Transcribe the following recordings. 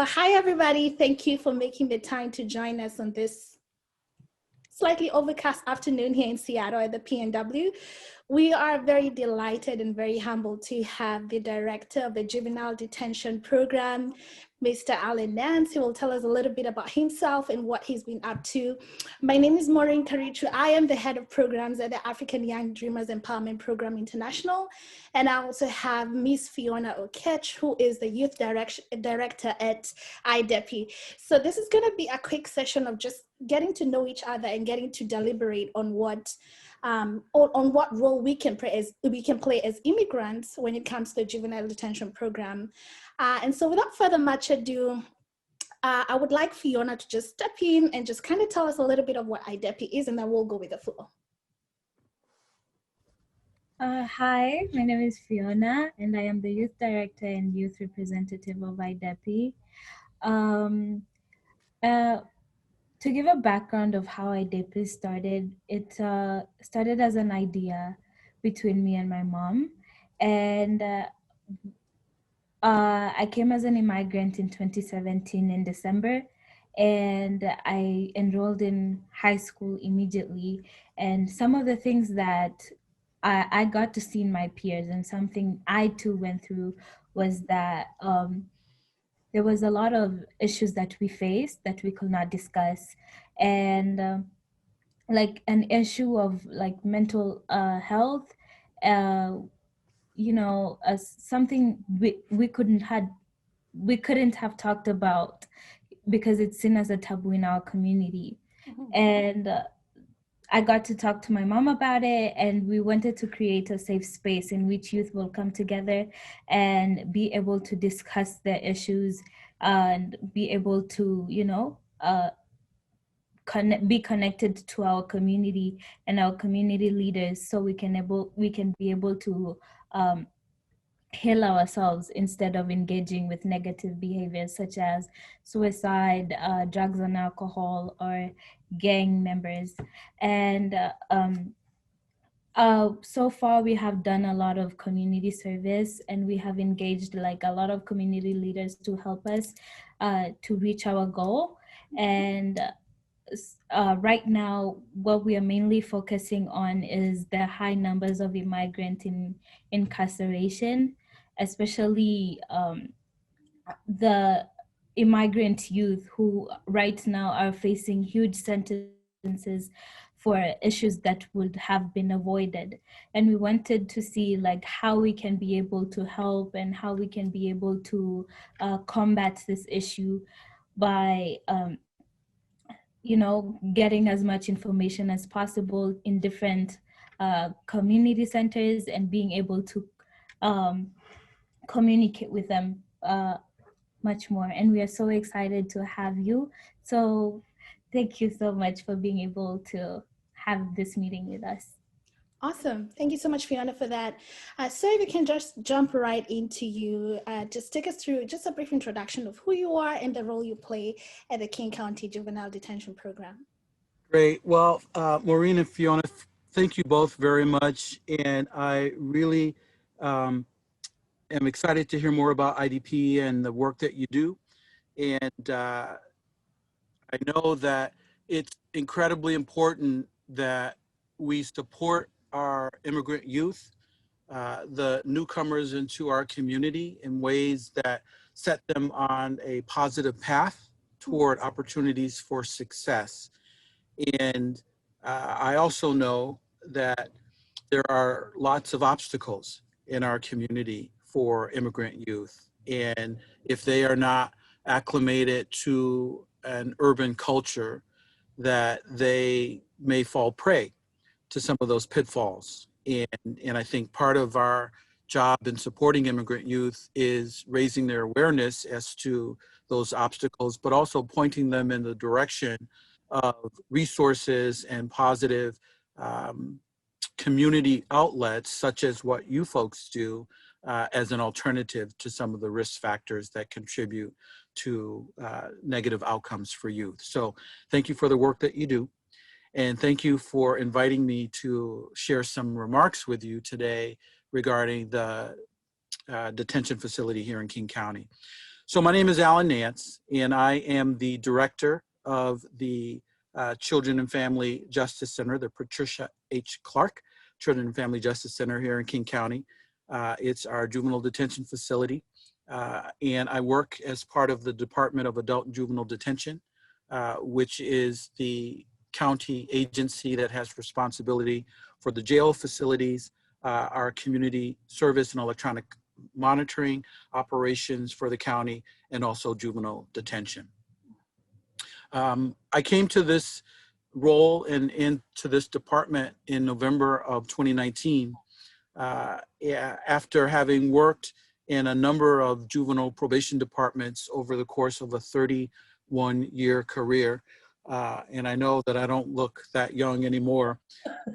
Hi, everybody. Thank you for making the time to join us on this slightly overcast afternoon here in Seattle at the PNW. We are very delighted and very humbled to have the director of the Juvenile Detention Program, Mr. Nance, who will tell us a little bit about himself and what he's been up to. My name is Maureen Karichu. I am the head of programs at the African Young Dreamers Empowerment Program International. And I also have Miss Fiona Okech, who is the youth director at Aydepi. So this is going to be a quick session of just getting to know each other and getting to deliberate on what role we can play as immigrants when it comes to the juvenile detention program. And so without further much ado, I would like Fiona to just step in and just kind of tell us a little bit of what Aydepi is, and then we'll go with the flow. Hi, my name is Fiona, and I am the youth director and youth representative of Aydepi. To give a background of how Aydepi started, it started as an idea between me and my mom. And I came as an immigrant in 2017 in December, and I enrolled in high school immediately. And some of the things that I got to see in my peers, and something I too went through, was that there was a lot of issues that we faced that we could not discuss. And like an issue of like mental health, something we couldn't have talked about because it's seen as a taboo in our community. And I got to talk to my mom about it, and we wanted to create a safe space in which youth will come together and be able to discuss their issues and be able to, be connected to our community and our community leaders, so we can be able to heal ourselves instead of engaging with negative behaviors such as suicide, drugs and alcohol, or gang members. And so far we have done a lot of community service, and we have engaged like a lot of community leaders to help us to reach our goal. And right now, what we are mainly focusing on is the high numbers of immigrant in incarceration, especially the immigrant youth who right now are facing huge sentences for issues that would have been avoided. And we wanted to see like how we can be able to help and how we can be able to combat this issue by getting as much information as possible in different community centers and being able to communicate with them much more. And we are so excited to have you. So thank you so much for being able to have this meeting with us. Awesome. Thank you so much, Fiona, for that. So if we can just jump right into you, just take us through just a brief introduction of who you are and the role you play at the King County Juvenile Detention Program. Great. Well, Maureen and Fiona, thank you both very much. And I really am excited to hear more about Aydepi and the work that you do. And I know that it's incredibly important that we support our immigrant youth, the newcomers into our community, in ways that set them on a positive path toward opportunities for success. And I also know that there are lots of obstacles in our community for immigrant youth. And if they are not acclimated to an urban culture, that they may fall prey to some of those pitfalls. And I think part of our job in supporting immigrant youth is raising their awareness as to those obstacles, but also pointing them in the direction of resources and positive community outlets, such as what you folks do, as an alternative to some of the risk factors that contribute to negative outcomes for youth. So thank you for the work that you do. And thank you for inviting me to share some remarks with you today regarding the detention facility here in King County. So my name is Alan Nance, and I am the director of the Children and Family Justice Center, the Patricia H. Clark Children and Family Justice Center here in King County. It's our juvenile detention facility, and I work as part of the Department of Adult and Juvenile Detention, which is the county agency that has responsibility for the jail facilities, our community service and electronic monitoring operations for the county, and also juvenile detention. I came to this role and into this department in November of 2019 after having worked in a number of juvenile probation departments over the course of a 31-year career. And I know that I don't look that young anymore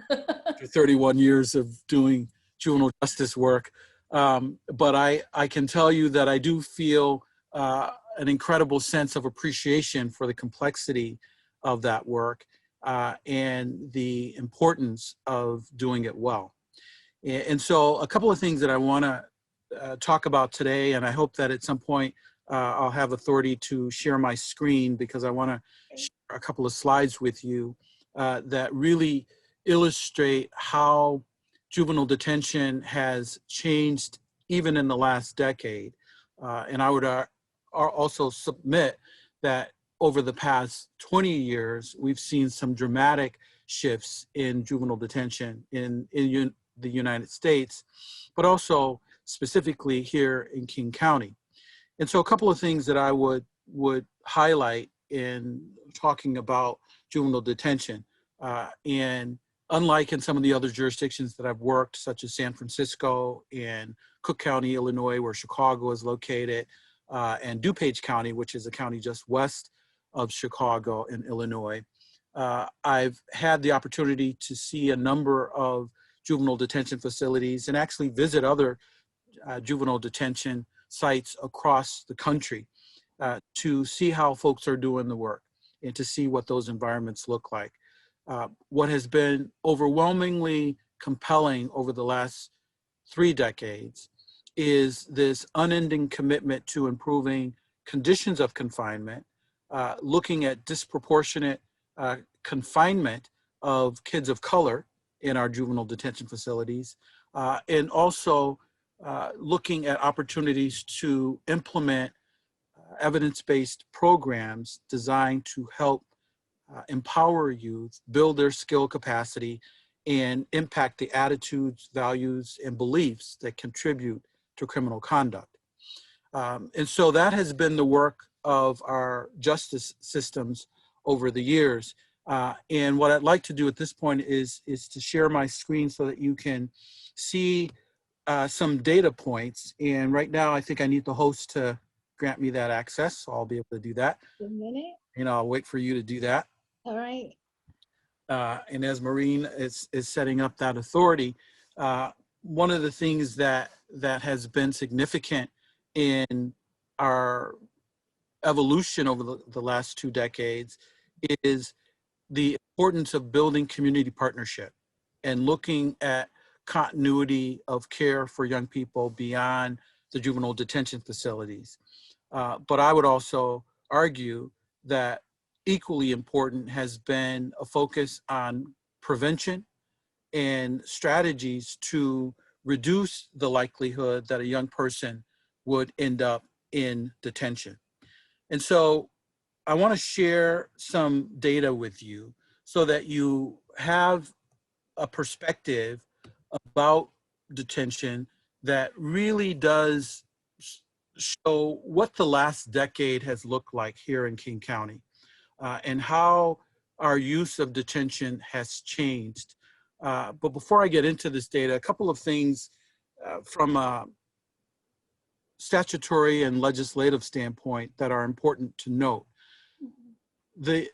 after 31 years of doing juvenile justice work. But I can tell you that I do feel an incredible sense of appreciation for the complexity of that work and the importance of doing it well. And so a couple of things that I want to talk about today, and I hope that at some point I'll have authority to share my screen, because I want to share a couple of slides with you that really illustrate how juvenile detention has changed even in the last decade. And I would also submit that over the past 20 years, we've seen some dramatic shifts in juvenile detention in the United States, but also specifically here in King County. And so a couple of things that I would highlight in talking about juvenile detention. And unlike in some of the other jurisdictions that I've worked, such as San Francisco and Cook County, Illinois, where Chicago is located, and DuPage County, which is a county just west of Chicago in Illinois, I've had the opportunity to see a number of juvenile detention facilities and actually visit other juvenile detention sites across the country to see how folks are doing the work and to see what those environments look like. What has been overwhelmingly compelling over the last 3 decades is this unending commitment to improving conditions of confinement, looking at disproportionate confinement of kids of color in our juvenile detention facilities, and also looking at opportunities to implement evidence-based programs designed to help empower youth, build their skill capacity, and impact the attitudes, values, and beliefs that contribute to criminal conduct. And so that has been the work of our justice systems over the years. And what I'd like to do at this point is to share my screen so that you can see some data points. And right now, I think I need the host to grant me that access, so I'll be able to do that. A minute. And I'll wait for you to do that. All right. And as Maureen is setting up that authority, one of the things that has been significant in our evolution over the last 2 decades is the importance of building community partnership and looking at continuity of care for young people beyond the juvenile detention facilities. But I would also argue that equally important has been a focus on prevention and strategies to reduce the likelihood that a young person would end up in detention. And so I want to share some data with you so that you have a perspective about detention that really does show what the last decade has looked like here in King County and how our use of detention has changed. But before I get into this data, a couple of things from a statutory and legislative standpoint that are important to note. The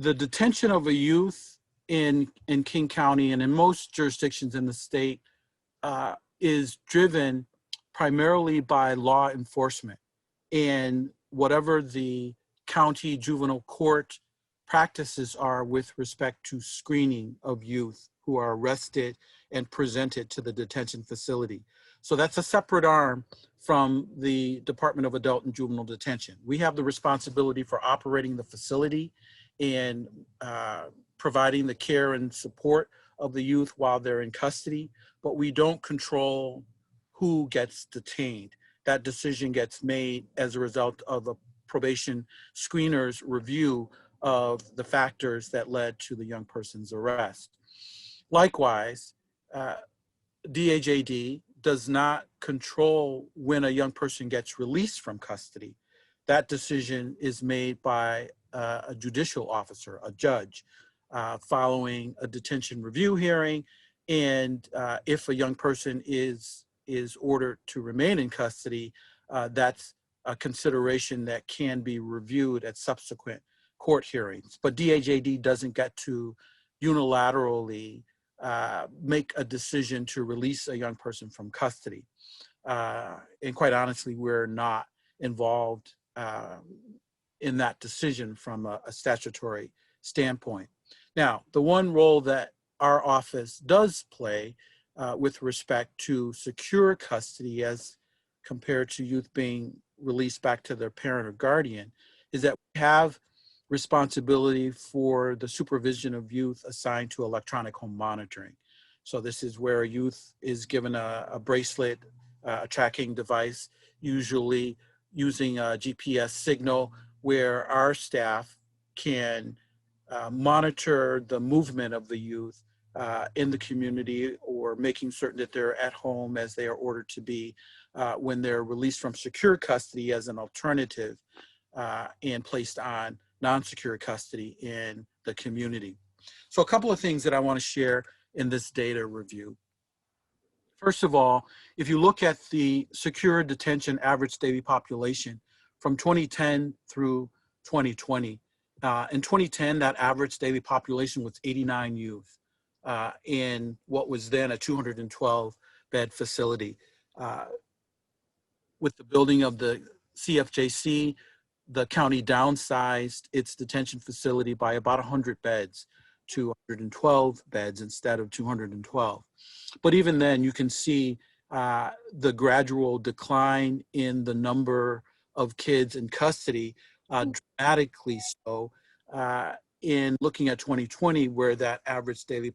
detention of a youth in King County and in most jurisdictions in the state is driven primarily by law enforcement and whatever the county juvenile court practices are with respect to screening of youth who are arrested and presented to the detention facility. So that's a separate arm from the Department of Adult and Juvenile Detention. We have the responsibility for operating the facility and providing the care and support of the youth while they're in custody, but we don't control who gets detained. That decision gets made as a result of a probation screener's review of the factors that led to the young person's arrest. Likewise, DAJD does not control when a young person gets released from custody. That decision is made by a judicial officer, a judge, following a detention review hearing. And if a young person is ordered to remain in custody, that's a consideration that can be reviewed at subsequent court hearings. But DAJD doesn't get to unilaterally make a decision to release a young person from custody. And quite honestly, we're not involved in that decision from a statutory standpoint. Now, the one role that our office does play with respect to secure custody as compared to youth being released back to their parent or guardian is that we have responsibility for the supervision of youth assigned to electronic home monitoring. So this is where a youth is given a bracelet, a tracking device, usually using a GPS signal, where our staff can monitor the movement of the youth in the community, or making certain that they're at home as they are ordered to be when they're released from secure custody as an alternative and placed on non-secure custody in the community. So a couple of things that I want to share in this data review. First of all, if you look at the secure detention average daily population from 2010 through 2020, in 2010, that average daily population was 89 youth in what was then a 212 bed facility. With the building of the CFJC, the county downsized its detention facility by about 100 beds to 112 beds instead of 212. But even then, you can see the gradual decline in the number of kids in custody, dramatically so, in looking at 2020, where that average daily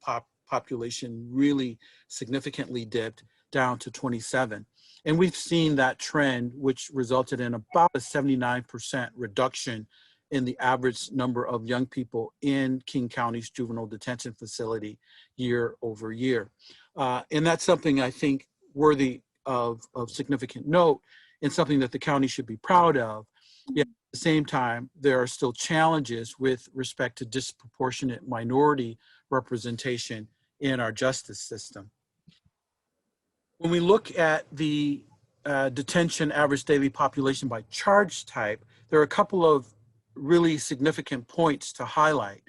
population really significantly dipped down to 27. And we've seen that trend, which resulted in about a 79% reduction in the average number of young people in King County's juvenile detention facility year over year. And that's something I think worthy of significant note, and something that the county should be proud of. Yet at the same time, there are still challenges with respect to disproportionate minority representation in our justice system. When we look at the detention average daily population by charge type, there are a couple of really significant points to highlight.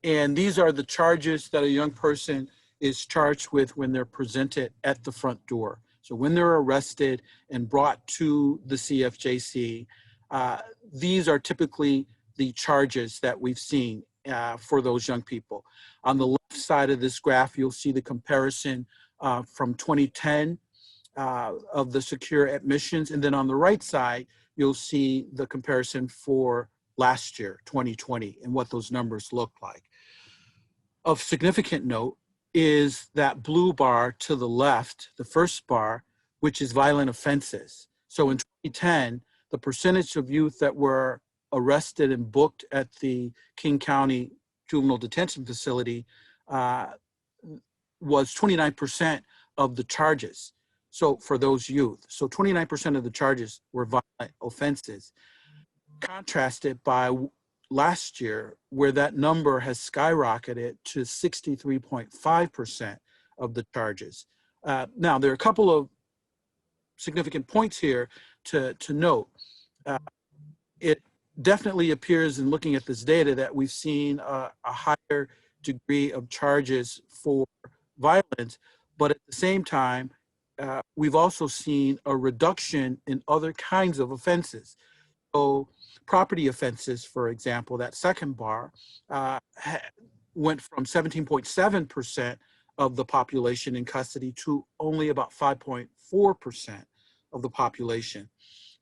And these are the charges that a young person is charged with when they're presented at the front door. So when they're arrested and brought to the CFJC, these are typically the charges that we've seen for those young people. On the left side of this graph, you'll see the comparison from 2010 of the secure admissions. And then on the right side, you'll see the comparison for last year, 2020, and what those numbers look like. Of significant note is that blue bar to the left, the first bar, which is violent offenses. So in 2010, the percentage of youth that were arrested and booked at the King County Juvenile Detention Facility was 29% of the charges. So for those youth, so 29% of the charges were violent offenses, contrasted by last year, where that number has skyrocketed to 63.5% of the charges. Now, there are a couple of significant points here to note. It definitely appears in looking at this data that we've seen a higher degree of charges for violence, but at the same time, we've also seen a reduction in other kinds of offenses. So so property offenses, for example, that second bar, went from 17.7% of the population in custody to only about 5.4% of the population.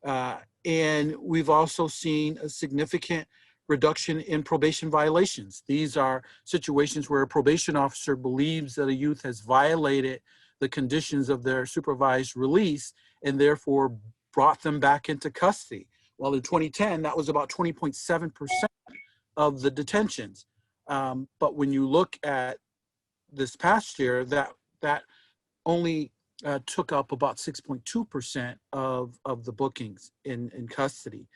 And we've also seen a significant reduction in probation violations. These are situations where a probation officer believes that a youth has violated the conditions of their supervised release and therefore brought them back into custody. Well, in 2010, that was about 20.7% of the detentions. But when you look at this past year, that only took up about 6.2% of the bookings in custody.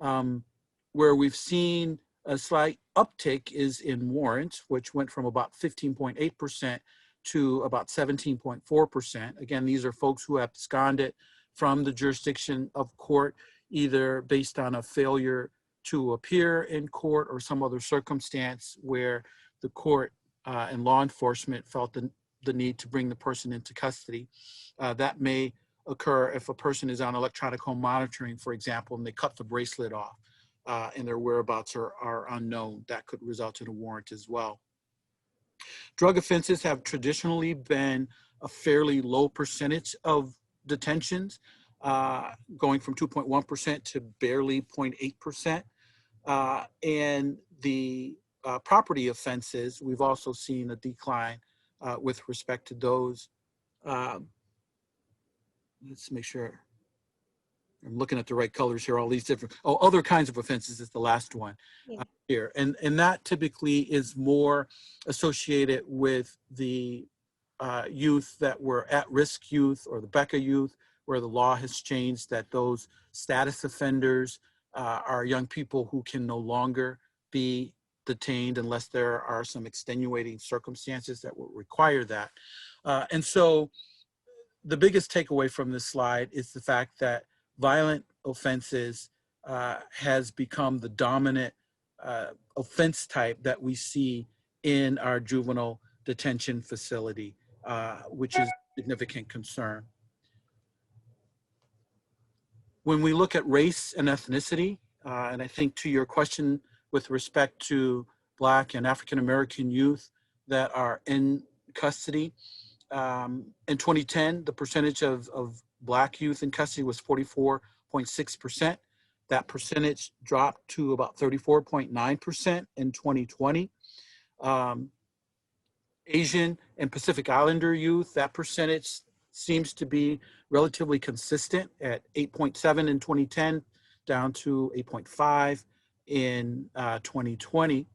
Where we've seen a slight uptick is in warrants, which went from about 15.8% to about 17.4%. Again, these are folks who have absconded from the jurisdiction of court, either based on a failure to appear in court or some other circumstance where the court and law enforcement felt the need to bring the person into custody. That may occur if a person is on electronic home monitoring, for example, and they cut the bracelet off and their whereabouts are unknown. That could result in a warrant as well. Drug offenses have traditionally been a fairly low percentage of detentions, going from 2.1% to barely 0.8%. And the property offenses, we've also seen a decline with respect to those. Let's make sure I'm looking at the right colors here, all these different, other kinds of offenses is the last one here. And that typically is more associated with the youth that were at-risk youth or the BECA youth, where the law has changed that those status offenders are young people who can no longer be detained unless there are some extenuating circumstances that will require that. And so the biggest takeaway from this slide is the fact that violent offenses has become the dominant offense type that we see in our juvenile detention facility, which is a significant concern. When we look at race and ethnicity, and I think to your question with respect to Black and African American youth that are in custody, in 2010, the percentage of Black youth in custody was 44.6%. That percentage dropped to about 34.9% in 2020. Asian and Pacific Islander youth, that percentage seems to be relatively consistent at 8.7 in 2010, down to 8.5 in 2020.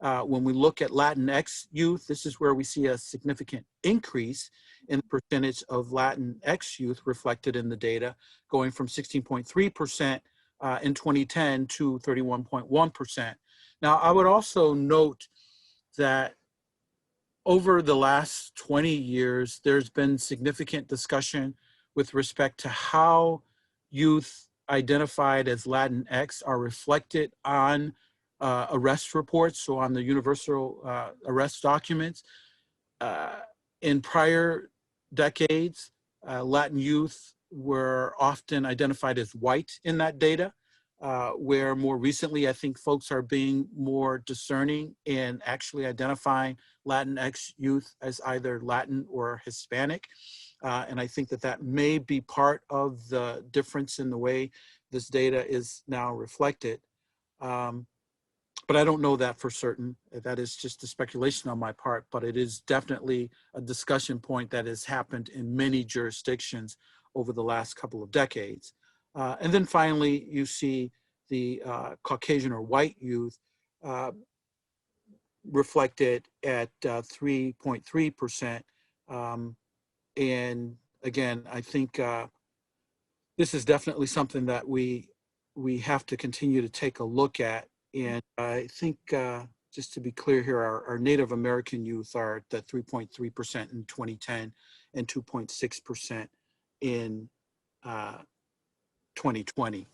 When we look at Latinx youth, this is where we see a significant increase in the percentage of Latinx youth reflected in the data, going from 16.3% in 2010 to 31.1%. Now, I would also note that over the last 20 years, there's been significant discussion with respect to how youth identified as Latinx are reflected on arrest reports, so on the universal arrest documents. In prior decades, Latin youth were often identified as white in that data, where more recently, I think folks are being more discerning in actually identifying Latinx youth as either Latin or Hispanic. And I think that that may be part of the difference in the way this data is now reflected. But I don't know that for certain. That is just a speculation on my part, but it is definitely a discussion point that has happened in many jurisdictions over the last couple of decades. And then finally, you see the Caucasian or white youth reflected at 3.3%. And again, I think this is definitely something that we have to continue to take a look at. And I think, just to be clear here, our Native American youth are at 3.3% in 2010 and 2.6% in 2020.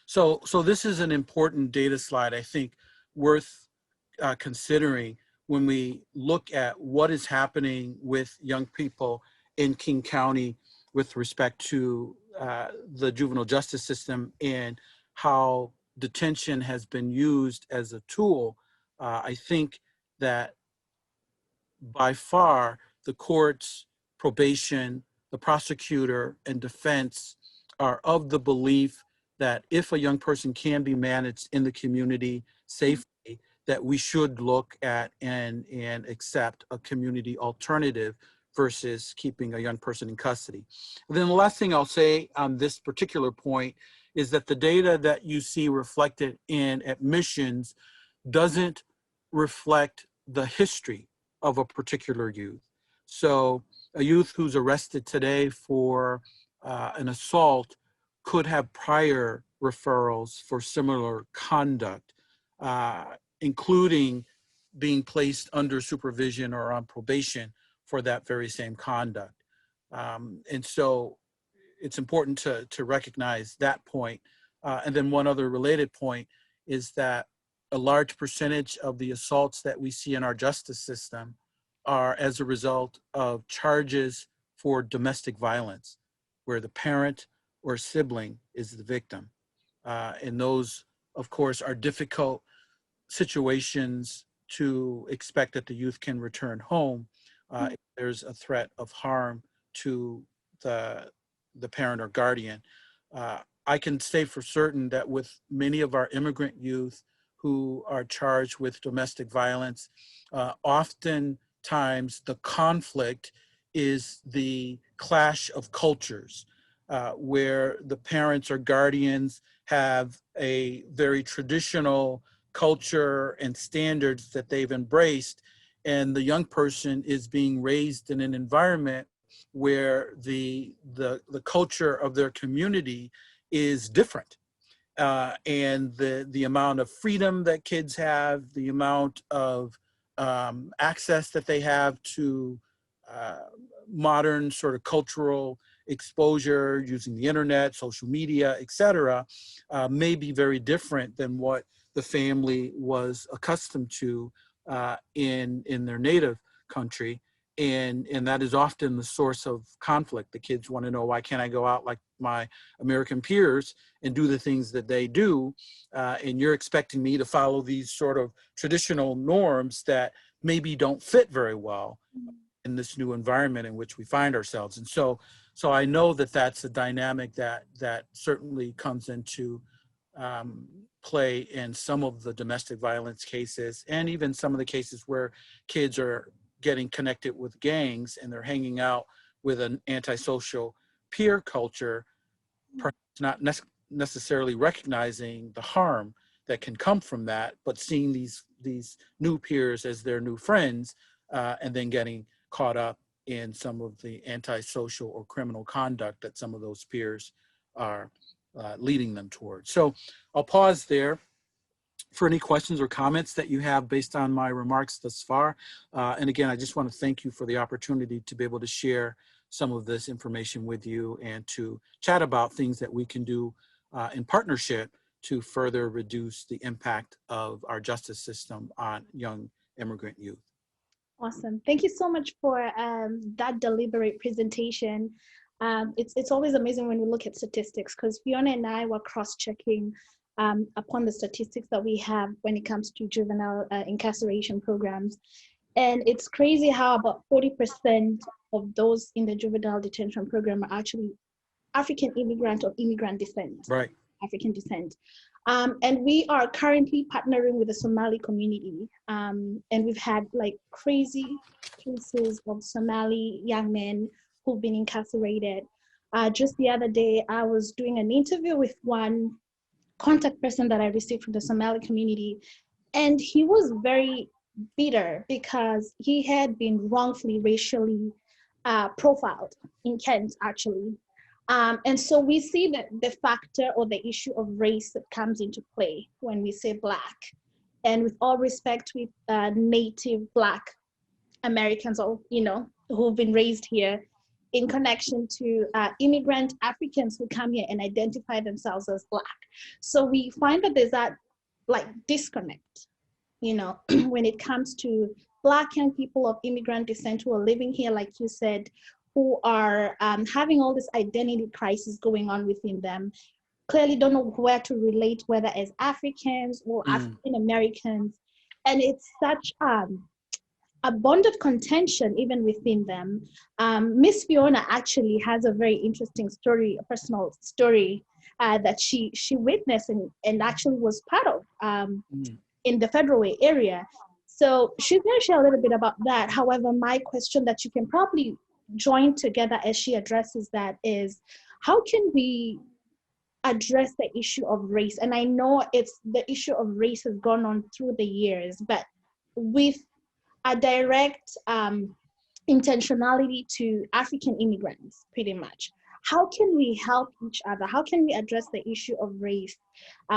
So this is an important data slide, I think, worth considering when we look at what is happening with young people in King County with respect to the juvenile justice system and how detention has been used as a tool, I think that by far the courts, probation, the prosecutor, and defense are of the belief that if a young person can be managed in the community safely, that we should look at and accept a community alternative versus keeping a young person in custody. And then the last thing I'll say on this particular point is that the data that you see reflected in admissions doesn't reflect the history of a particular youth. So a youth who's arrested today for an assault could have prior referrals for similar conduct, including being placed under supervision or on probation for that very same conduct. And so it's important to recognize that point. And then one other related point is that a large percentage of the assaults that we see in our justice system are as a result of charges for domestic violence, where the parent or sibling is the victim. And those, of course, are difficult situations to expect that the youth can return home if there's a threat of harm to the parent or guardian. I can say for certain that with many of our immigrant youth who are charged with domestic violence, oftentimes the conflict is the clash of cultures, where the parents or guardians have a very traditional culture and standards that they've embraced, and the young person is being raised in an environment where the culture of their community is different. And the amount of freedom that kids have, the amount of access that they have to modern sort of cultural exposure using the internet, social media, et cetera, may be very different than what the family was accustomed to in their native country. And that is often the source of conflict. The kids want to know, why can't I go out like my American peers and do the things that they do? And you're expecting me to follow these sort of traditional norms that maybe don't fit very well in this new environment in which we find ourselves. And so I know that that's a dynamic that certainly comes into play in some of the domestic violence cases, and even some of the cases where kids are getting connected with gangs and they're hanging out with an antisocial peer culture, perhaps not necessarily recognizing the harm that can come from that, but seeing these new peers as their new friends, and then getting caught up in some of the antisocial or criminal conduct that some of those peers are leading them towards. So I'll pause there for any questions or comments that you have based on my remarks thus far. And again, I just want to thank you for the opportunity to be able to share some of this information with you and to chat about things that we can do in partnership to further reduce the impact of our justice system on young immigrant youth. Awesome. Thank you so much for that deliberate presentation. It's always amazing when we look at statistics, because Fiona and I were cross-checking upon the statistics that we have when it comes to juvenile incarceration programs. And it's crazy how about 40% of those in the juvenile detention program are actually African immigrant or immigrant descent. Right. African descent. And we are currently partnering with the Somali community. And we've had like crazy cases of Somali young men who've been incarcerated. Just the other day, I was doing an interview with one contact person that I received from the Somali community, and he was very bitter because he had been wrongfully racially profiled in Kent, actually. And so we see that the factor or the issue of race that comes into play when we say Black. And with all respect, with native Black Americans, or who've been raised here, in connection to immigrant Africans who come here and identify themselves as Black. So we find that there's that like disconnect, when it comes to Black young people of immigrant descent who are living here, like you said, who are having all this identity crisis going on within them. clearly don't know where to relate, whether as Africans or African Americans. And it's such a bond of contention even within them. Miss Fiona actually has a very interesting story, a personal story that she witnessed and actually was part of in the Federal Way area. So she's going to share a little bit about that. However, my question that you can probably join together as she addresses that is, how can we address the issue of race? And I know it's the issue of race has gone on through the years, but with a direct intentionality to African immigrants, pretty much. How can we help each other? How can we address the issue of race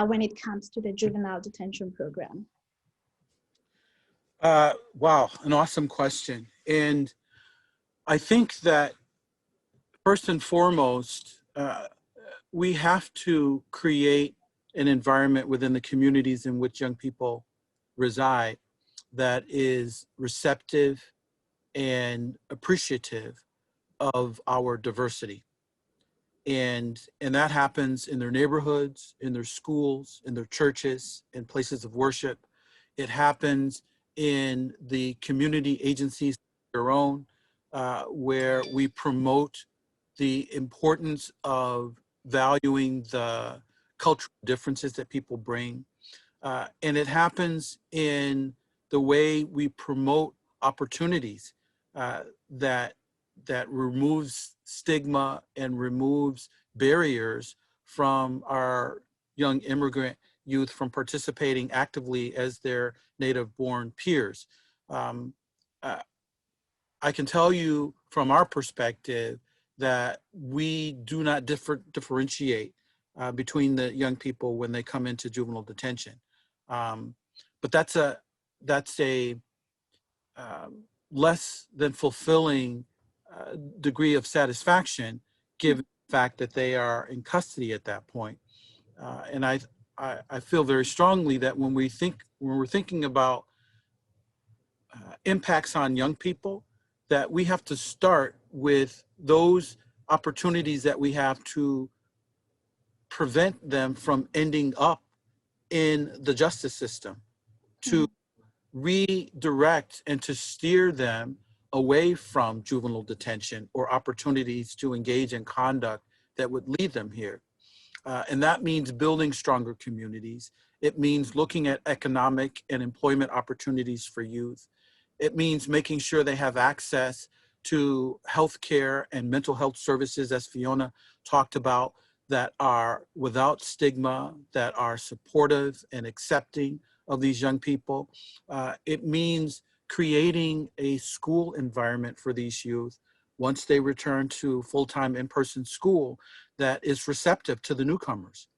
when it comes to the juvenile detention program? Wow, an awesome question. And I think that first and foremost, we have to create an environment within the communities in which young people reside that is receptive and appreciative of our diversity. And that happens in their neighborhoods, in their schools, in their churches, in places of worship. It happens in the community agencies, their own, where we promote the importance of valuing the cultural differences that people bring. And it happens in the way we promote opportunities that that removes stigma and removes barriers from our young immigrant youth from participating actively as their native-born peers. Um, I can tell you from our perspective that we do not differentiate between the young people when they come into juvenile detention. Um, but that's a less than fulfilling degree of satisfaction given the fact that they are in custody at that point. And I feel very strongly that when we're thinking about impacts on young people, that we have to start with those opportunities that we have to prevent them from ending up in the justice system, to redirect and to steer them away from juvenile detention or opportunities to engage in conduct that would lead them here. And that means building stronger communities. It means looking at economic and employment opportunities for youth. It means making sure they have access to healthcare and mental health services, as Fiona talked about, that are without stigma, that are supportive and accepting of these young people. It means creating a school environment for these youth once they return to full-time in-person school that is receptive to the newcomers,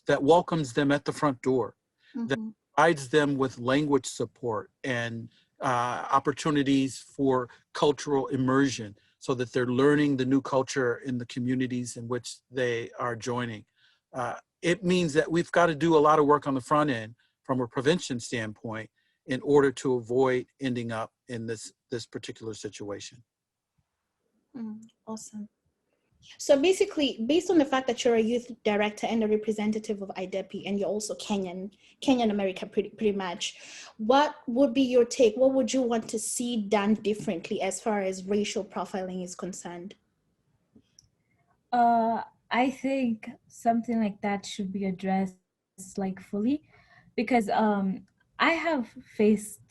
that welcomes them at the front door, that provides them with language support and opportunities for cultural immersion so that they're learning the new culture in the communities in which they are joining. It means that we've got to do a lot of work on the front end from a prevention standpoint in order to avoid ending up in this particular situation. Awesome. So basically, based on the fact that you're a youth director and a representative of Aydepi, and you're also Kenyan America pretty much, what would be your take? What would you want to see done differently as far as racial profiling is concerned? I think something like that should be addressed like fully, because I have faced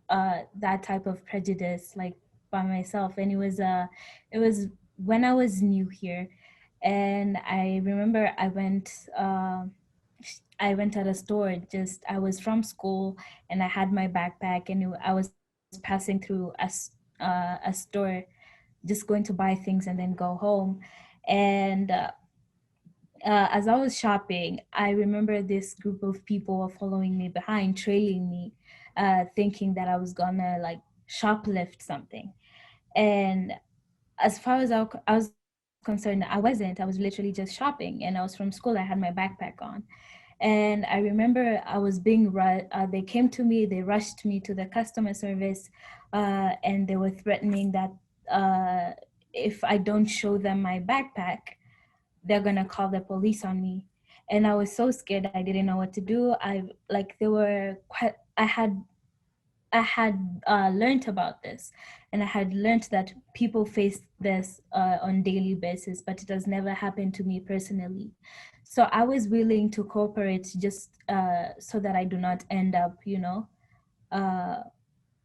that type of prejudice like by myself, and it was when I was new here, and I remember I went at a store. Just I was from school and I had my backpack, and I was passing through a store, just going to buy things and then go home, and as I was shopping, I remember this group of people were following me behind, trailing me, thinking that I was gonna like shoplift something. And as far as I was concerned, I wasn't. I was literally just shopping, and I was from school. I had my backpack on. And I remember I was they came to me, they rushed me to the customer service, and they were threatening that if I don't show them my backpack, they're gonna call the police on me. and I was so scared. I didn't know what to do. I had learned about this, and I had learned that people face this on daily basis, but it has never happened to me personally. So I was willing to cooperate just so that I do not end up, uh,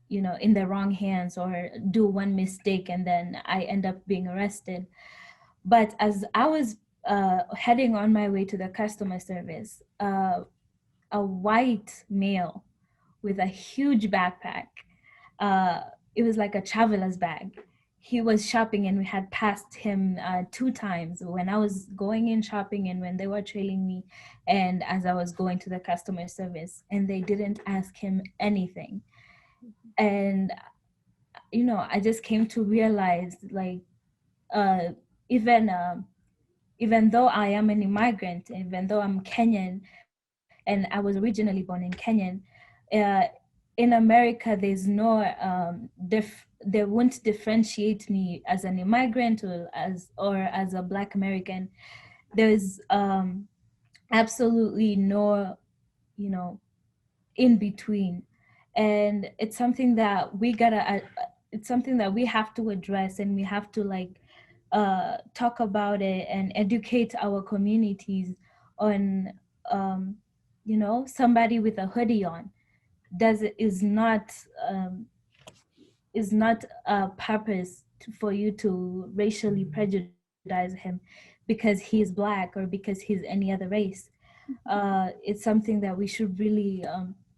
in the wrong hands or do one mistake and then I end up being arrested. But as I was heading on my way to the customer service, a white male with a huge backpack. Uh, it was like a traveler's bag. He was shopping and we had passed him 2 times when I was going in shopping and when they were trailing me and as I was going to the customer service, and they didn't ask him anything. And, I just came to realize like, uh, even even though I am an immigrant, even though I'm Kenyan, and I was originally born in Kenyan, uh, in America, there's no, they won't differentiate me as an immigrant or as a Black American. There's absolutely no, you know, in between, and it's something that we have to address, and we have to like talk about it and educate our communities on um, somebody with a hoodie on does um, is not a purpose for you to racially prejudice him because he is Black or because he's any other race. It's something that we should really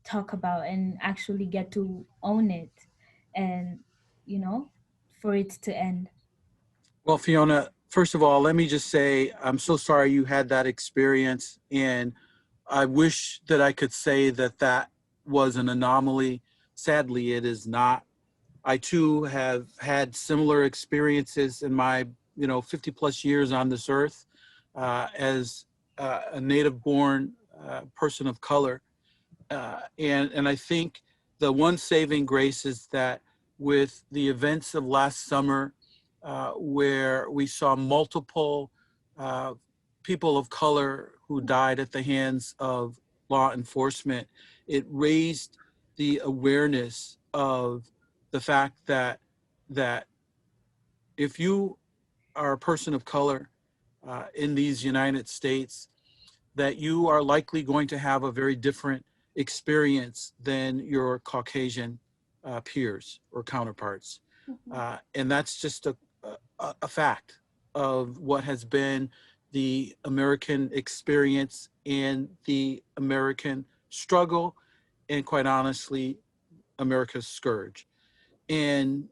talk about and actually get to own it, and you know for it to end. Well, Fiona, first of all, let me just say I'm so sorry you had that experience, and I wish that I could say that that was an anomaly. Sadly, it is not. I too have had similar experiences in my, 50 plus years on this earth as a native born person of color. And I think the one saving grace is that with the events of last summer, where we saw multiple uh, people of color who died at the hands of law enforcement, it raised the awareness of the fact that if you are a person of color in these United States, that you are likely going to have a very different experience than your Caucasian peers or counterparts. And that's just a fact of what has been the American experience and the American struggle, and quite honestly, America's scourge. And,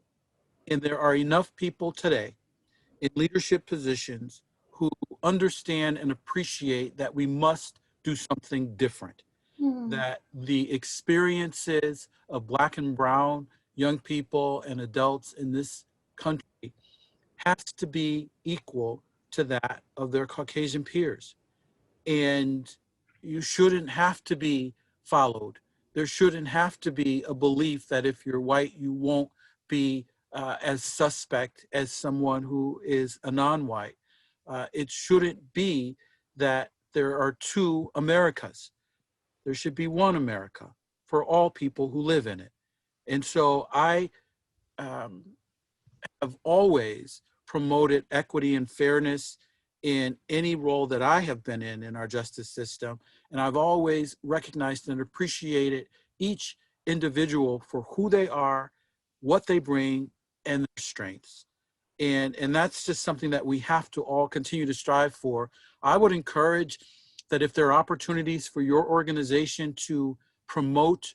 and there are enough people today in leadership positions who understand and appreciate that we must do something different, that the experiences of Black and brown young people and adults in this country has to be equal to that of their Caucasian peers. And you shouldn't have to be followed. There shouldn't have to be a belief that if you're white, you won't be as suspect as someone who is a non-white. It shouldn't be that there are two Americas. There should be one America for all people who live in it. And so I um, have always promoted equity and fairness in any role that I have been in our justice system. And I've always recognized and appreciated each individual for who they are, what they bring, and their strengths. And that's just something that we have to all continue to strive for. I would encourage that if there are opportunities for your organization to promote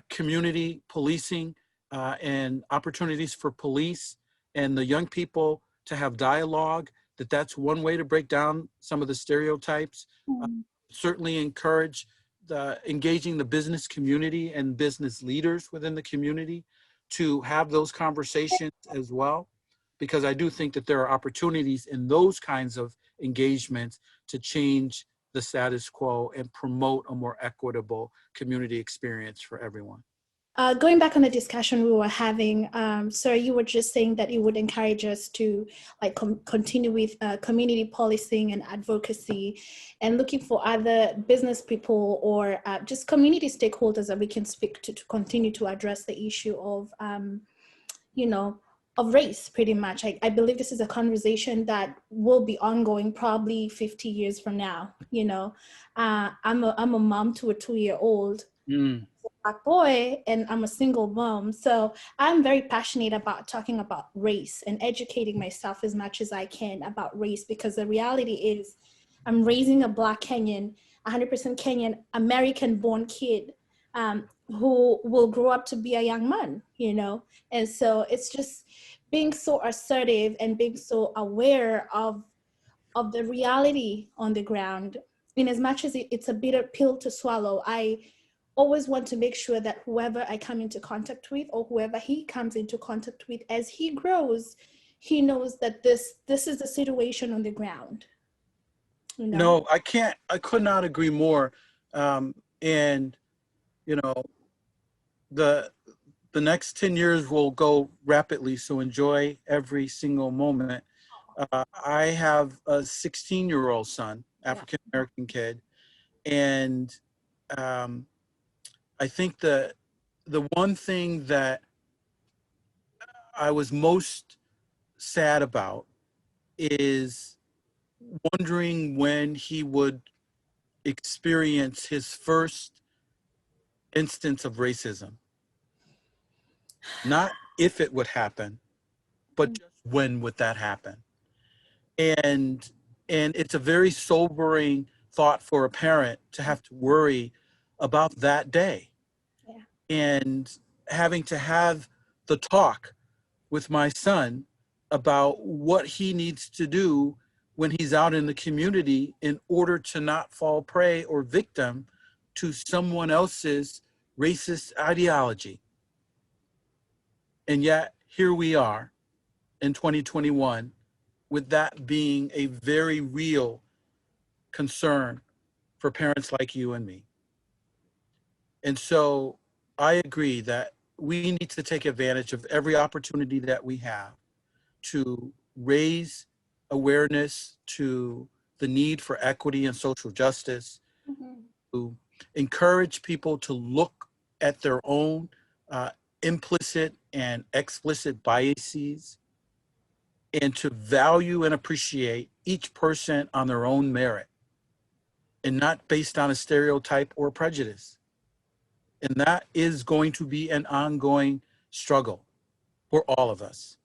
community policing and opportunities for police and the young people to have dialogue, that's one way to break down some of the stereotypes. Certainly encourage engaging the business community and business leaders within the community to have those conversations as well, because I do think that there are opportunities in those kinds of engagements to change the status quo and promote a more equitable community experience for everyone. Going back on the discussion we were having, sir, you were just saying that you would encourage us to like continue with community policing and advocacy, and looking for other business people or just community stakeholders that we can speak to continue to address the issue of, you know, of race, pretty much. I believe this is a conversation that will be ongoing probably 50 years from now. You know, I'm a mom to a 2-year-old. Black boy, and I'm a single mom. So I'm very passionate about talking about race and educating myself as much as I can about race, because the reality is I'm raising a Black Kenyan, 100% Kenyan, American born kid who will grow up to be a young man, you know? And so it's just being so assertive and being so aware of the reality on the ground. In as much as it's a bitter pill to swallow, I always want to make sure that whoever I come into contact with, or whoever he comes into contact with, as he grows, he knows that this is the situation on the ground. You know? No, I could not agree more. And, you know, the next 10 years will go rapidly, so enjoy every single moment. I have a 16-year-old son, African-American kid, and I think the one thing that I was most sad about is wondering when he would experience his first instance of racism. Not if it would happen, but just when would that happen? And it's a very sobering thought for a parent to have to worry about that day. Yeah. And having to have the talk with my son about what he needs to do when he's out in the community in order to not fall prey or victim to someone else's racist ideology. And yet here we are in 2021 with that being a very real concern for parents like you and me. And so I agree that we need to take advantage of every opportunity that we have to raise awareness to the need for equity and social justice, to encourage people to look at their own implicit and explicit biases, and to value and appreciate each person on their own merit and not based on a stereotype or prejudice. And that is going to be an ongoing struggle for all of us.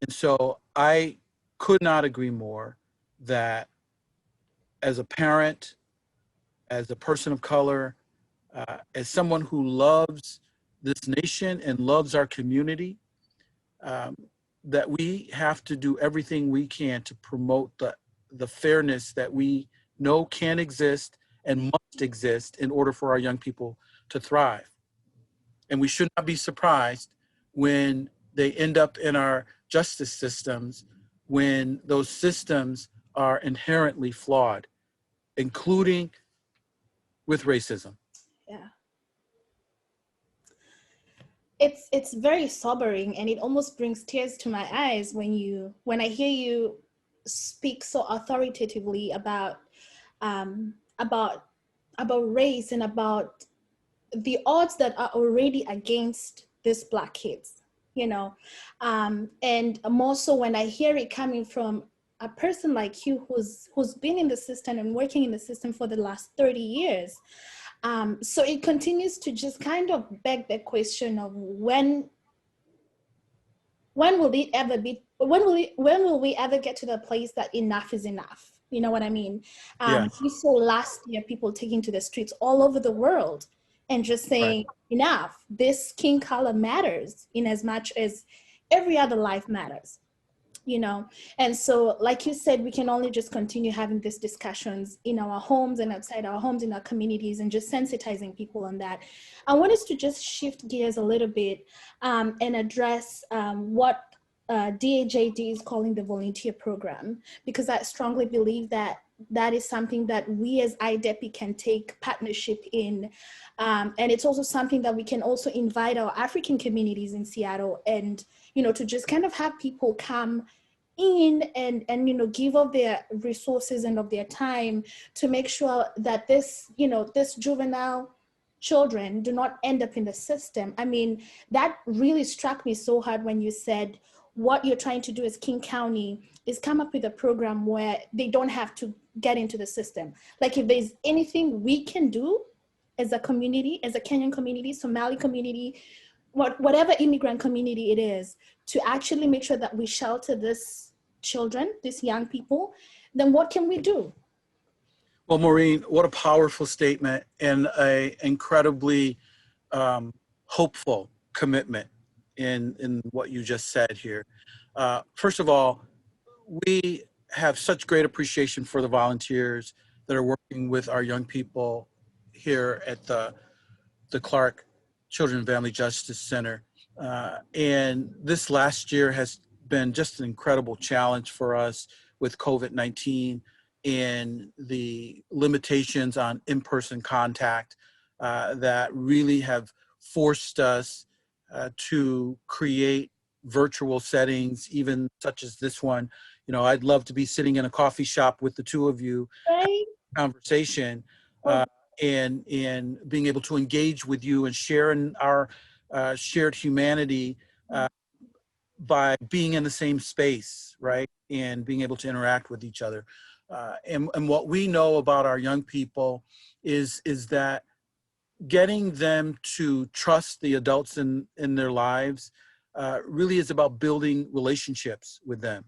And so I could not agree more that as a parent, as a person of color, as someone who loves this nation and loves our community, that we have to do everything we can to promote the fairness that we know can exist and must exist in order for our young people to thrive. And we should not be surprised when they end up in our justice systems, when those systems are inherently flawed, including with racism. Yeah. It's very sobering, and it almost brings tears to my eyes when I hear you speak so authoritatively about um, about race and about the odds that are already against these Black kids, you know, and more so when I hear it coming from a person like you who's been in the system and working in the system for the last 30 years. So it continues to just kind of beg the question of when will it ever be, when will we ever get to the place that enough is enough? You know what I mean? Yes. We saw last year people taking to the streets all over the world and just saying, right, enough, this skin color matters in as much as every other life matters. You know, and so like you said, we can only just continue having these discussions in our homes and outside our homes, in our communities, and just sensitizing people on that. I want us to just shift gears a little bit and address what DAJD is calling the volunteer program, because I strongly believe that that is something that we as Aydepi can take partnership in. And it's also something that we can also invite our African communities in Seattle and, to just kind of have people come in and give of their resources and of their time to make sure that this juvenile children do not end up in the system. I mean, that really struck me so hard when you said what you're trying to do as King County is come up with a program where they don't have to get into the system. Like, if there's anything we can do as a community, as a Kenyan community, Somali community, whatever immigrant community it is, to actually make sure that we shelter these children, these young people, then what can we do? Well, Maureen, what a powerful statement and a incredibly hopeful commitment in what you just said here. First of all, we have such great appreciation for the volunteers that are working with our young people here at the Clark Children and Family Justice Center. And this last year has been just an incredible challenge for us with COVID-19 and the limitations on in-person contact that really have forced us to create virtual settings, even such as this one. I'd love to be sitting in a coffee shop with the two of you, Right? conversation, and being able to engage with you and share in our shared humanity by being in the same space, right? And being able to interact with each other. And what we know about our young people is that getting them to trust the adults in their lives really is about building relationships with them.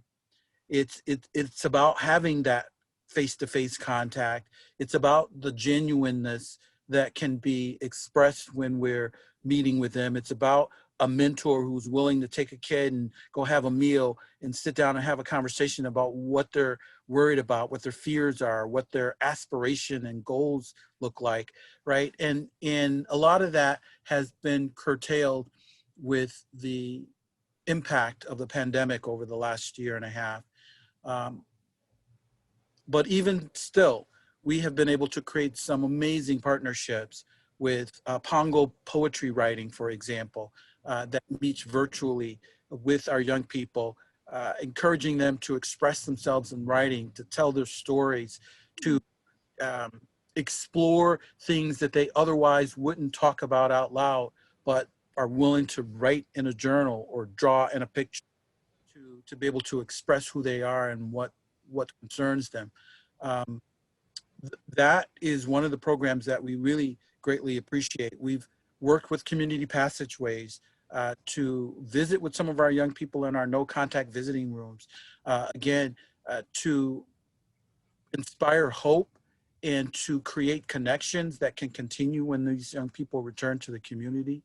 It's about having that face-to-face contact. It's about the genuineness that can be expressed when we're meeting with them. It's about a mentor who's willing to take a kid and go have a meal and sit down and have a conversation about what they're worried about, what their fears are, what their aspiration and goals look like, right? And a lot of that has been curtailed with the impact of the pandemic over the last year and a half. But even still, we have been able to create some amazing partnerships with Pongo Poetry Writing, for example, that meets virtually with our young people, encouraging them to express themselves in writing, to tell their stories, to explore things that they otherwise wouldn't talk about out loud, but are willing to write in a journal or draw in a picture to be able to express who they are and what concerns them. That is one of the programs that we really greatly appreciate. We've worked with community passageways to visit with some of our young people in our no contact visiting rooms, again, to inspire hope and to create connections that can continue when these young people return to the community,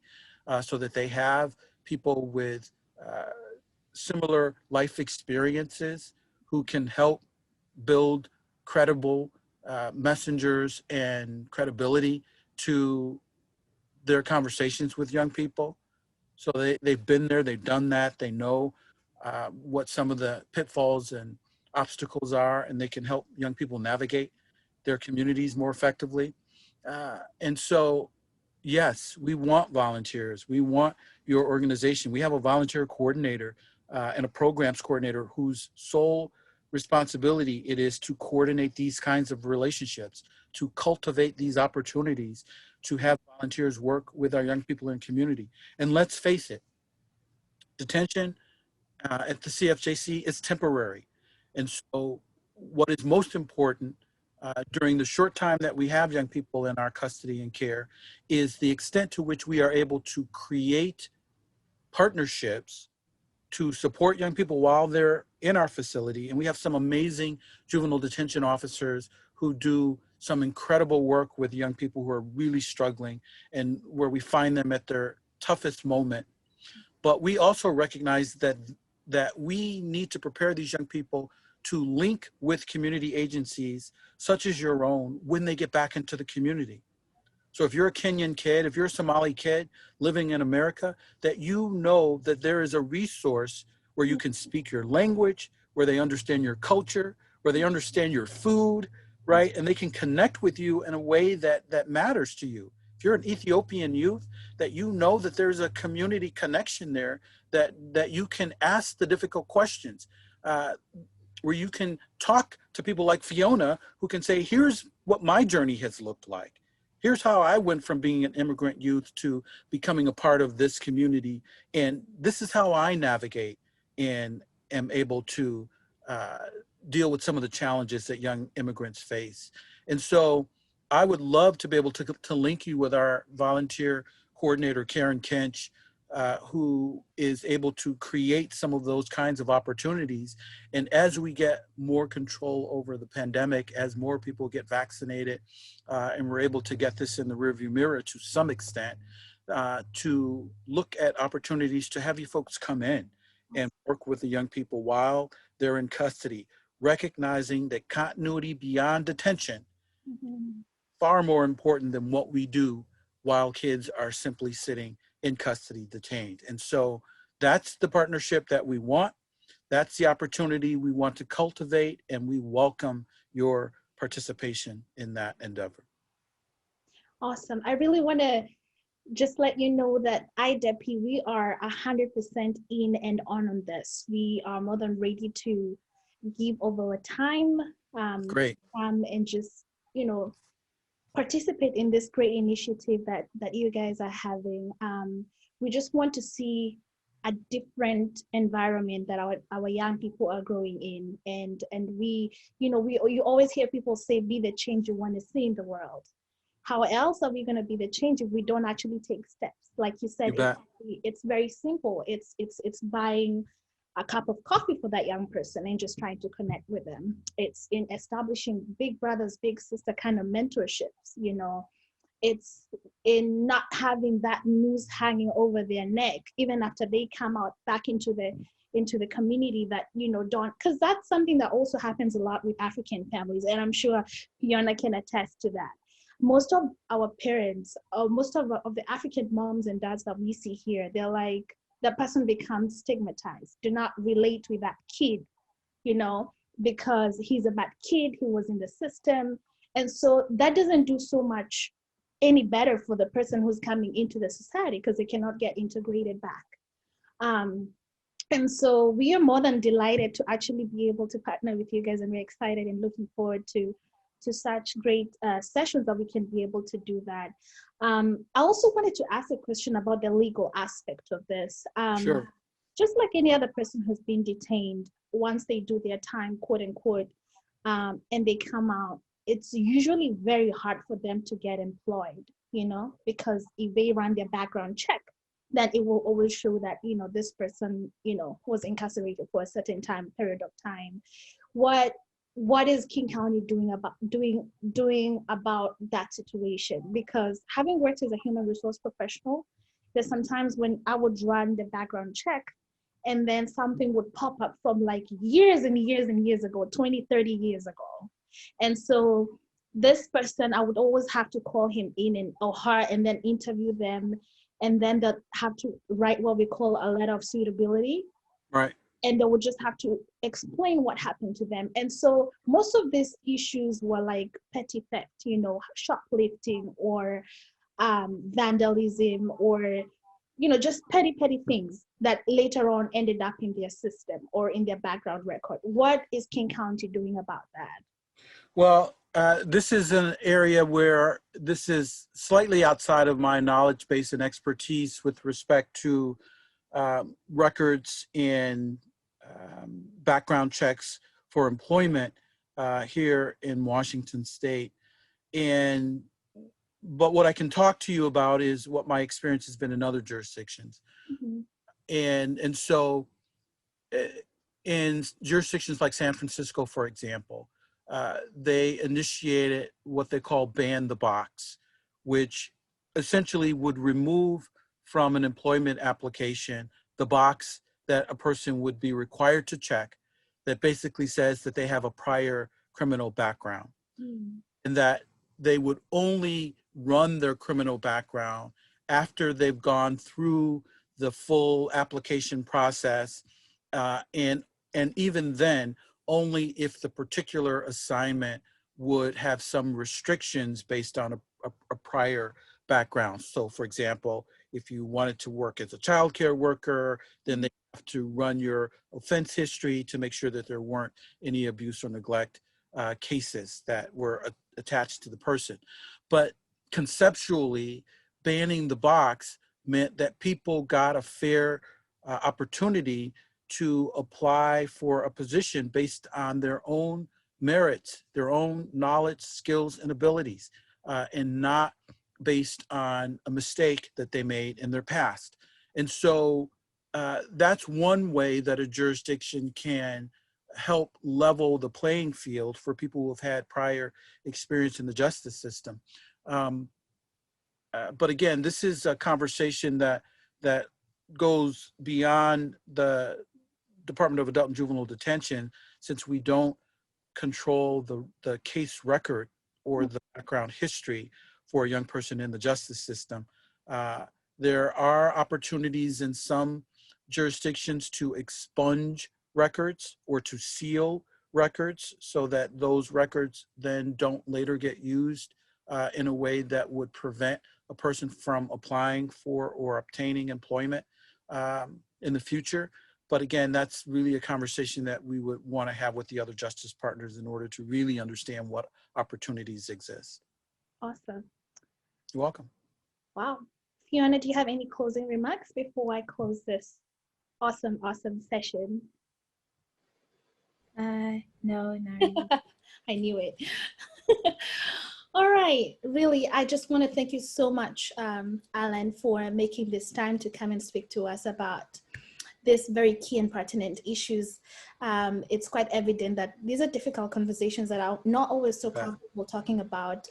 so that they have people with similar life experiences who can help build credible messengers and credibility to their conversations with young people. So they've been there, they've done that, they know what some of the pitfalls and obstacles are, and they can help young people navigate their communities more effectively. And so, yes, we want volunteers. We want your organization. We have a volunteer coordinator and a programs coordinator whose sole responsibility it is to coordinate these kinds of relationships, to cultivate these opportunities, to have volunteers work with our young people in community. And let's face it, detention at the CFJC is temporary. And so what is most important during the short time that we have young people in our custody and care is the extent to which we are able to create partnerships to support young people while they're in our facility. And we have some amazing juvenile detention officers who do some incredible work with young people who are really struggling and where we find them at their toughest moment. But we also recognize that we need to prepare these young people to link with community agencies such as your own when they get back into the community. So if you're a Kenyan kid, if you're a Somali kid living in America, that you know that there is a resource where you can speak your language, where they understand your culture, where they understand your food, right? And they can connect with you in a way that matters to you. If you're an Ethiopian youth, that you know that there's a community connection there, that you can ask the difficult questions, where you can talk to people like Fiona, who can say, here's what my journey has looked like. Here's how I went from being an immigrant youth to becoming a part of this community. And this is how I navigate and am able to uh, deal with some of the challenges that young immigrants face. And so I would love to be able to link you with our volunteer coordinator, Karen Kench, who is able to create some of those kinds of opportunities. And as we get more control over the pandemic, as more people get vaccinated, and we're able to get this in the rearview mirror to some extent, to look at opportunities to have you folks come in and work with the young people while they're in custody, recognizing that continuity beyond detention, far more important than what we do while kids are simply sitting in custody detained. And so that's the partnership that we want. That's the opportunity we want to cultivate, and we welcome your participation in that endeavor. Awesome. I really want to just let you know that Aydepi, we are 100% in and on this. We are more than ready to give over our time, Great. and just, you know, participate in this great initiative that you guys are having. We just want to see a different environment that our young people are growing in, and we, you know, you always hear people say, be the change you want to see in the world. How else are we going to be the change if we don't actually take steps? Like you said, it's very simple. It's buying a cup of coffee for that young person and just trying to connect with them. It's in establishing big brothers, big sister kind of mentorships, you know. It's in not having that noose hanging over their neck, even after they come out back into the community, that, you know, don't, because that's something that also happens a lot with African families. And I'm sure Fiona can attest to that. Most of our parents, most of the African moms and dads that we see here, they're like, that person becomes stigmatized. Do not relate with that kid, you know, because he's a bad kid, he was in the system. And so that doesn't do so much any better for the person who's coming into the society, because they cannot get integrated back. And so we are more than delighted to actually be able to partner with you guys, and we're excited and looking forward to such great sessions that we can be able to do that. I also wanted to ask a question about the legal aspect of this. Sure. Just like any other person who's been detained, once they do their time, quote unquote, and they come out, it's usually very hard for them to get employed, you know, because if they run their background check, then it will always show that, you know, this person, you know, was incarcerated for a certain period of time. What is King County doing about that situation? Because having worked as a human resource professional, there's sometimes when I would run the background check and then something would pop up from like years and years and years ago, 20, 30 years ago. And so this person, I would always have to call him in or her and then interview them. And then they'll have to write what we call a letter of suitability. Right. And they would just have to explain what happened to them. And so most of these issues were like petty theft, you know, shoplifting or vandalism, or, you know, just petty things that later on ended up in their system or in their background record. What is King County doing about that? Well, this is an area where this is slightly outside of my knowledge base and expertise with respect to records and background checks for employment here in Washington State. But what I can talk to you about is what my experience has been in other jurisdictions. Mm-hmm. And so in jurisdictions like San Francisco, for example, they initiated what they call ban the box, which essentially would remove from an employment application the box that a person would be required to check that basically says that they have a prior criminal background, and that they would only run their criminal background after they've gone through the full application process, and even then only if the particular assignment would have some restrictions based on a prior background. So for example, if you wanted to work as a childcare worker, then they have to run your offense history to make sure that there weren't any abuse or neglect cases that were attached to the person. But conceptually, banning the box meant that people got a fair opportunity to apply for a position based on their own merits, their own knowledge, skills, and abilities, and not based on a mistake that they made in their past. And so that's one way that a jurisdiction can help level the playing field for people who have had prior experience in the justice system. But again, this is a conversation that goes beyond the Department of Adult and Juvenile Detention, since we don't control the case record or the background history for a young person in the justice system. There are opportunities in some jurisdictions to expunge records or to seal records so that those records then don't later get used in a way that would prevent a person from applying for or obtaining employment in the future. But again, that's really a conversation that we would want to have with the other justice partners in order to really understand what opportunities exist. Awesome. You're welcome. Wow. Fiona, do you have any closing remarks before I close this awesome session? No, not really. I knew it. All right, really, I just want to thank you so much, Alan, for making this time to come and speak to us about this very key and pertinent issues. It's quite evident that these are difficult conversations that are not always so comfortable talking about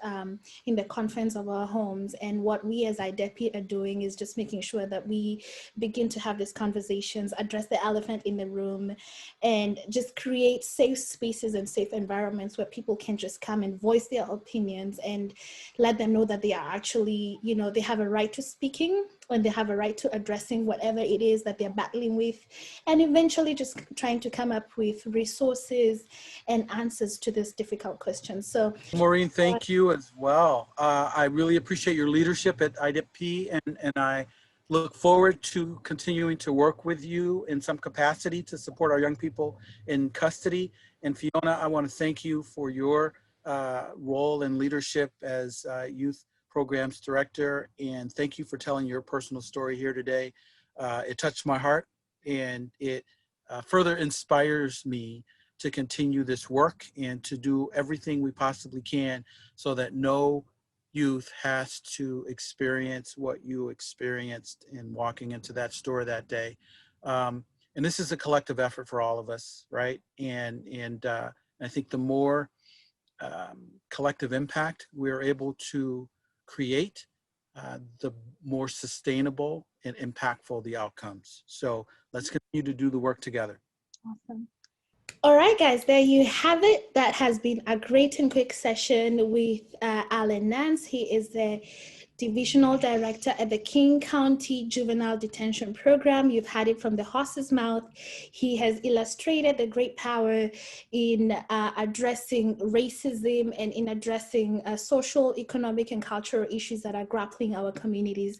in the confines of our homes. And what we as Aydepi are doing is just making sure that we begin to have these conversations, address the elephant in the room, and just create safe spaces and safe environments where people can just come and voice their opinions and let them know that they are actually, you know, they have a right to speaking and they have a right to addressing whatever it is that they're battling with, and eventually just trying to come up with resources and answers to this difficult questions. So Maureen, thank you as well. I really appreciate your leadership at Aydepi, and I look forward to continuing to work with you in some capacity to support our young people in custody. And Fiona, I want to thank you for your role and leadership as youth programs director, and thank you for telling your personal story here today. It touched my heart, and it further inspires me to continue this work and to do everything we possibly can so that no youth has to experience what you experienced in walking into that store that day. And this is a collective effort for all of us, right? And I think the more collective impact we're able to create, the more sustainable and impactful the outcomes. So let's continue to do the work together. awesome. All right, guys, there you have it. That has been a great and quick session with Alan Nance. He is the Divisional Director at the King County Juvenile Detention Program. You've had it from the horse's mouth. He has illustrated the great power in addressing racism and in addressing social, economic, and cultural issues that are grappling our communities.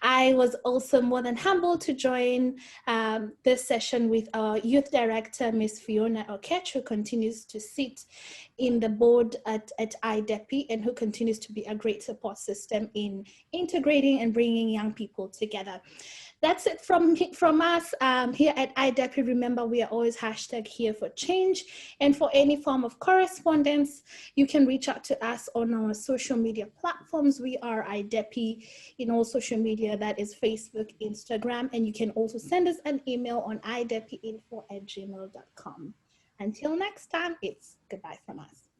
I was also more than humbled to join this session with our Youth Director, Ms. Fiona Okech, who continues to sit in the board at Aydepi and who continues to be a great support system in integrating and bringing young people together. That's it from us here at Aydepi. Remember, we are always #here for change. And for any form of correspondence, you can reach out to us on our social media platforms. We are Aydepi in all social media, that is Facebook, Instagram, and you can also send us an email on aydepinfo@gmail.com. Until next time, it's goodbye from us.